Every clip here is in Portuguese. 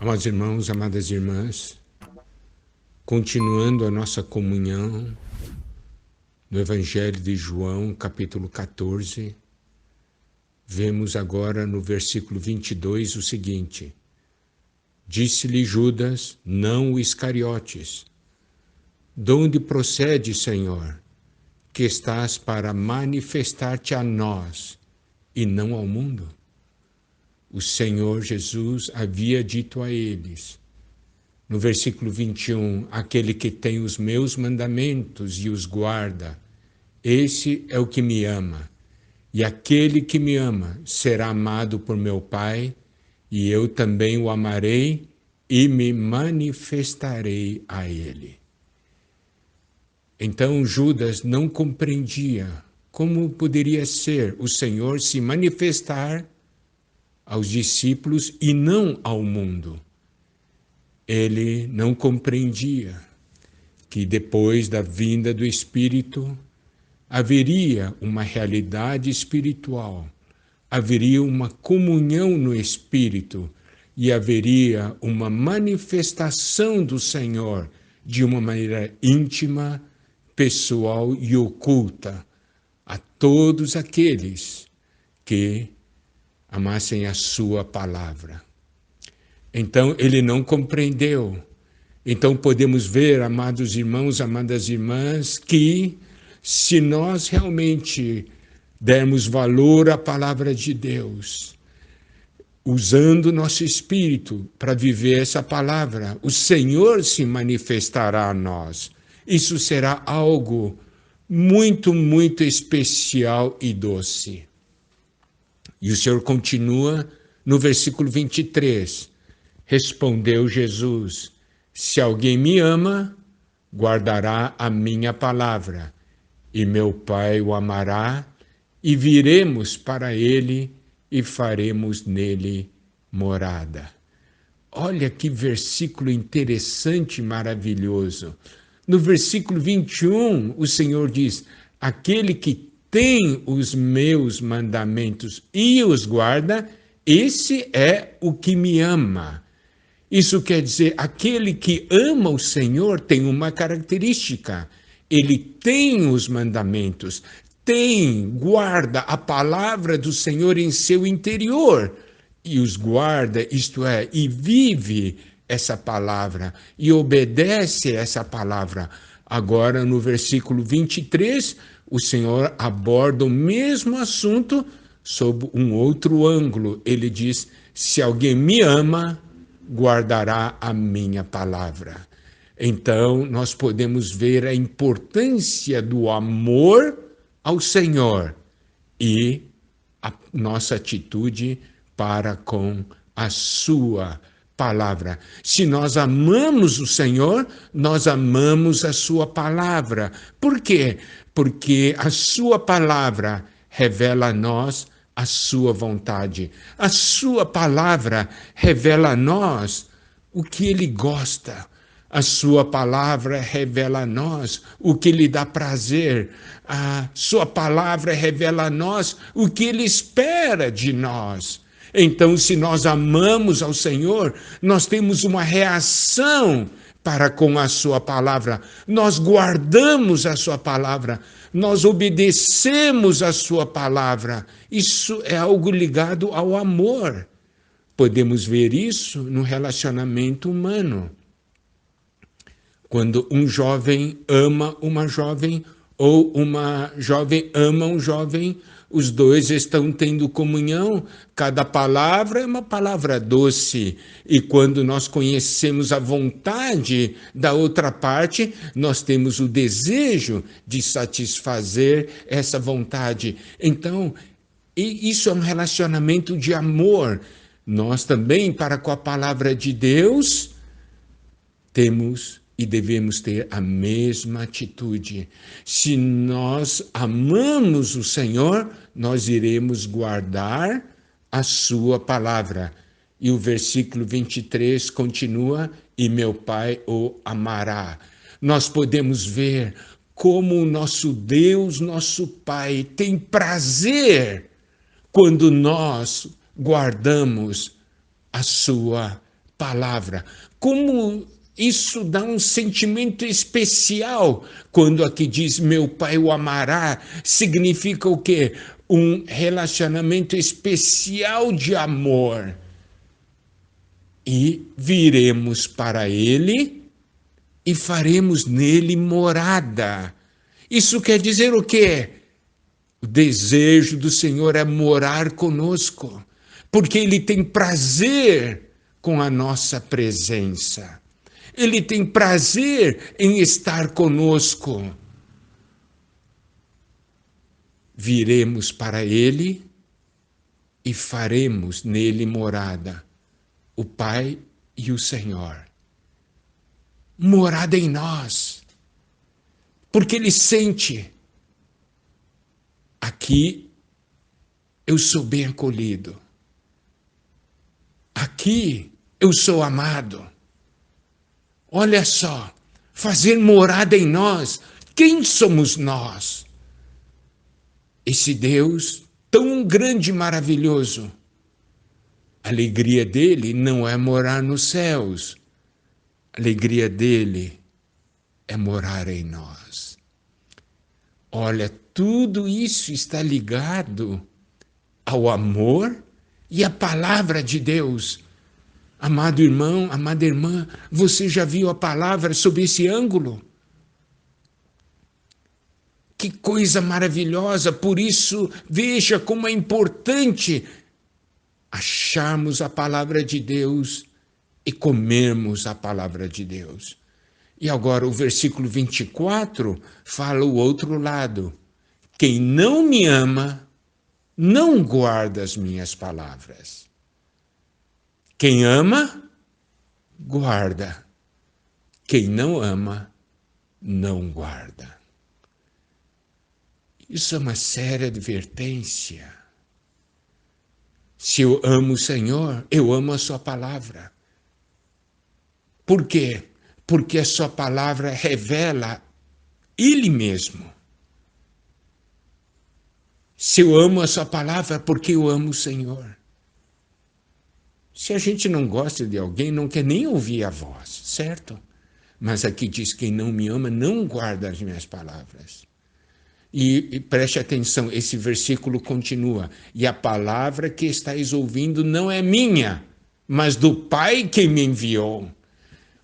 Amados irmãos, amadas irmãs, continuando a nossa comunhão no Evangelho de João, capítulo 14, vemos agora no versículo 22 o seguinte: Disse-lhe Judas, não o Iscariotes: De onde procede, Senhor, que estás para manifestar-te a nós e não ao mundo? O Senhor Jesus havia dito a eles, no versículo 21, aquele que tem os meus mandamentos e os guarda, esse é o que me ama. E aquele que me ama será amado por meu Pai, e eu também o amarei e me manifestarei a ele. Então Judas não compreendia como poderia ser o Senhor se manifestar aos discípulos e não ao mundo. Ele não compreendia que depois da vinda do Espírito haveria uma realidade espiritual, haveria uma comunhão no Espírito e haveria uma manifestação do Senhor de uma maneira íntima, pessoal e oculta a todos aqueles que amassem a sua palavra. Então ele não compreendeu. Então podemos ver, amados irmãos, amadas irmãs, que se nós realmente dermos valor à palavra de Deus, usando nosso espírito para viver essa palavra, o Senhor se manifestará a nós. Isso será algo muito, muito especial e doce. E o Senhor continua no versículo 23. Respondeu Jesus: Se alguém me ama, guardará a minha palavra, e meu Pai o amará, e viremos para ele e faremos nele morada. Olha que versículo interessante e maravilhoso. No versículo 21, o Senhor diz: aquele que tem os meus mandamentos e os guarda, esse é o que me ama. Isso quer dizer, aquele que ama o Senhor tem uma característica. Ele tem os mandamentos, guarda a palavra do Senhor em seu interior. E os guarda, isto é, e vive essa palavra, e obedece essa palavra. Agora, no versículo 23, o Senhor aborda o mesmo assunto sob um outro ângulo. Ele diz: se alguém me ama, guardará a minha palavra. Então, nós podemos ver a importância do amor ao Senhor e a nossa atitude para com a sua palavra. Se nós amamos o Senhor, nós amamos a sua palavra. Por quê? Porque a sua palavra revela a nós a sua vontade. A sua palavra revela a nós o que ele gosta. A sua palavra revela a nós o que lhe dá prazer. A sua palavra revela a nós o que ele espera de nós. Então, se nós amamos ao Senhor, nós temos uma reação para com a sua palavra. Nós guardamos a sua palavra, nós obedecemos a sua palavra. Isso é algo ligado ao amor. Podemos ver isso no relacionamento humano. Quando um jovem ama uma jovem ou uma jovem ama um jovem, os dois estão tendo comunhão, cada palavra é uma palavra doce. E quando nós conhecemos a vontade da outra parte, nós temos o desejo de satisfazer essa vontade. Então, isso é um relacionamento de amor. Nós também, para com a palavra de Deus, temos e devemos ter a mesma atitude. Se nós amamos o Senhor, nós iremos guardar a sua palavra. E o versículo 23 continua: e meu Pai o amará. Nós podemos ver como o nosso Deus, nosso Pai, tem prazer quando nós guardamos a sua palavra. Como isso dá um sentimento especial quando aqui diz meu Pai o amará, significa o quê? Um relacionamento especial de amor. E viremos para ele e faremos nele morada. Isso quer dizer o quê? O desejo do Senhor é morar conosco, porque ele tem prazer com a nossa presença. Ele tem prazer em estar conosco. Viremos para ele e faremos nele morada, o Pai e o Senhor. Morada em nós, porque ele sente: aqui eu sou bem acolhido, aqui eu sou amado. Olha só, fazer morada em nós. Quem somos nós? Esse Deus tão grande e maravilhoso. A alegria dele não é morar nos céus. A alegria dele é morar em nós. Olha, tudo isso está ligado ao amor e à palavra de Deus. Amado irmão, amada irmã, você já viu a palavra sob esse ângulo? Que coisa maravilhosa! Por isso, veja como é importante acharmos a palavra de Deus e comermos a palavra de Deus. E agora o versículo 24 fala o outro lado. Quem não me ama, não guarda as minhas palavras. Quem ama, guarda. Quem não ama, não guarda. Isso é uma séria advertência. Se eu amo o Senhor, eu amo a sua palavra. Por quê? Porque a sua palavra revela Ele mesmo. Se eu amo a sua palavra, porque eu amo o Senhor. Se a gente não gosta de alguém, não quer nem ouvir a voz, certo? Mas aqui diz: quem não me ama, não guarda as minhas palavras. E preste atenção, esse versículo continua. E a palavra que estáis ouvindo não é minha, mas do Pai que me enviou.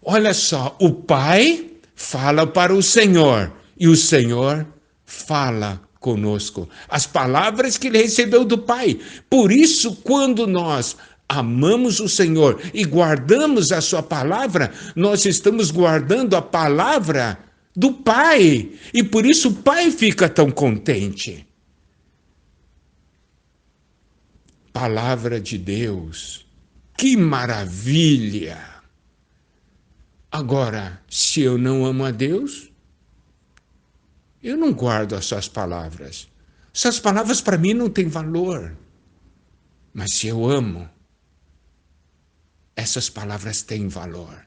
Olha só, o Pai fala para o Senhor e o Senhor fala conosco. As palavras que ele recebeu do Pai. Por isso, quando nós amamos o Senhor e guardamos a sua palavra, nós estamos guardando a palavra do Pai. E por isso o Pai fica tão contente. Palavra de Deus. Que maravilha! Agora, se eu não amo a Deus, eu não guardo as suas palavras. Suas palavras para mim não têm valor. Mas se eu amo, essas palavras têm valor.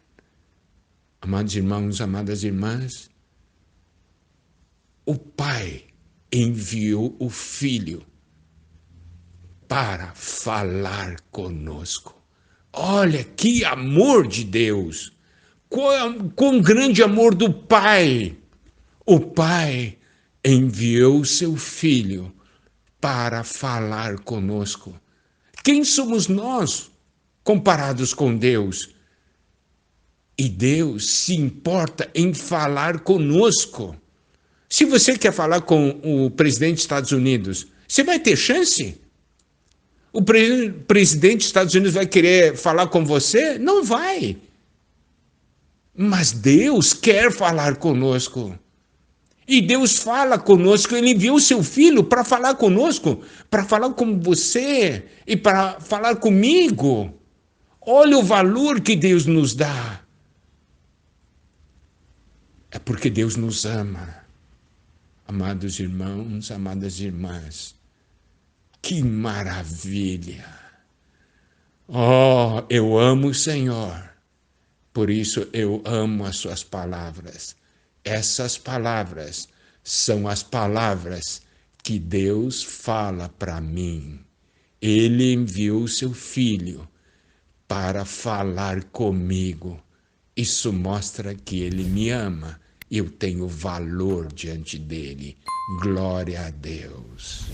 Amados irmãos, amadas irmãs, o Pai enviou o Filho para falar conosco. Olha que amor de Deus! Quão grande amor do Pai! O Pai enviou seu Filho para falar conosco. Quem somos nós comparados com Deus? E Deus se importa em falar conosco. Se você quer falar com o presidente dos Estados Unidos, você vai ter chance? O presidente dos Estados Unidos vai querer falar com você? Não vai. Mas Deus quer falar conosco. E Deus fala conosco, Ele enviou o seu Filho para falar conosco, para falar com você e para falar comigo. Olha o valor que Deus nos dá. É porque Deus nos ama. Amados irmãos, amadas irmãs, que maravilha! Oh, eu amo o Senhor. Por isso eu amo as suas palavras. Essas palavras são as palavras que Deus fala para mim. Ele enviou o seu Filho para falar comigo. Isso mostra que ele me ama. Eu tenho valor diante dele. Glória a Deus.